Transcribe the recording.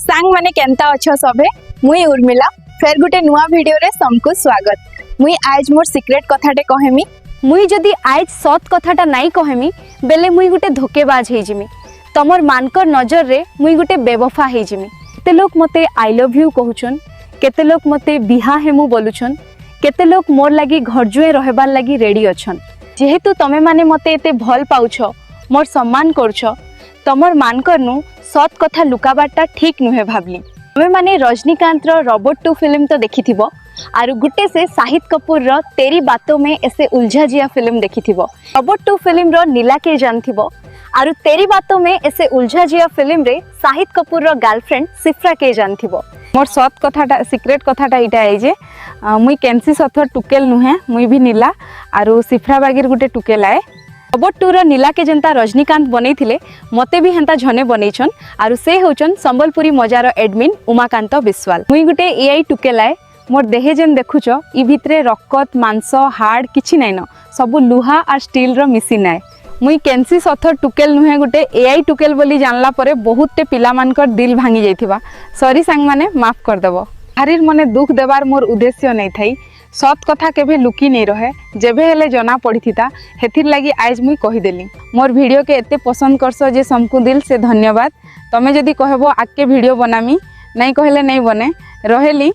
सांग माने केंता अच्छो सबे मुई उर्मिला फेर गुटे नुआ वीडियो रे सबको स्वागत। मुई आज मोर सीक्रेट कथाटे कहेमी। मुई जदि आज सत कथाटा नाई कहेमी बेले मुई गुटे धोकेबाज हे जिमी। तमर मानकर नजर रे मुई गुटे बेवफा हे जिमी। केते लोग मते आई लव यू कहउछन, केते लोग मते बिहा हेमु बोलुछन, केते लोग मोर लागी घरजुए रहबार लागी रेडी अछन। जेहेतु तमे माने मते एते भल पाउछ, मोर सम्मान करछ, तमर मानकर नु सत कथा लुकाबाटा ठीक नुहे भाबली। तमे माने रजनीकांत रो रोबोट 2 फिल्म तो देखिथिबो आरु गुटे से शाहिद कपूर रो तेरी बातों में ऐसे उलझा जिया फिल्म देखिथिबो। रोबोट 2 फिल्म रो नीला के जानथिबो आरु तेरी बातों में ऐसे उलझा जिया फिल्म रे शाहिद कपूर रो गर्लफ्रेंड सिफ्रा के जानथिबो। मोर सत कथाटा सीक्रेट कथाटा इटा है जे मुई कैंसी सथर टुकेल नुहे, मुई भी नीला आरु सिफ्रा बागीर गुटे टुकेल आए। रोबोट 2 रो नीला के जनता रजनीकांत बनै थिले मते भी हेंता झने बनैछन आरु से होचन संबलपुरी मजार एडमिन उमाकांत बिस्वाल। मुई गुटे एआई टुकेल आए। मोर देहे जेन देखुछ इ भितरे रकत मांस हाड़ किछि नाइन, सबु लुहा और स्टील रो मिसिन आए। मुई कैंसी सथर टुकेल नुहे गुटे एआई टुकेल बोली जानला परे बहुतटे पिला मानकर दिल भांगी जाइथिबा। सॉरी सांग माने माफ कर देबो। हारिर मने दुख देबार मोर उद्देश्य नै थाई। सत कथा केभे लुकी नहीं रहे, जेबे हेले जना पड़ीथिता हेथिर लागी आज मुई कहि देली। मोर वीडियो के एते पसंद करसो जे समकु दिल से धन्यवाद। तमे जदि कहबो आके वीडियो बनामी, नहीं कहले नहीं बने रहेली।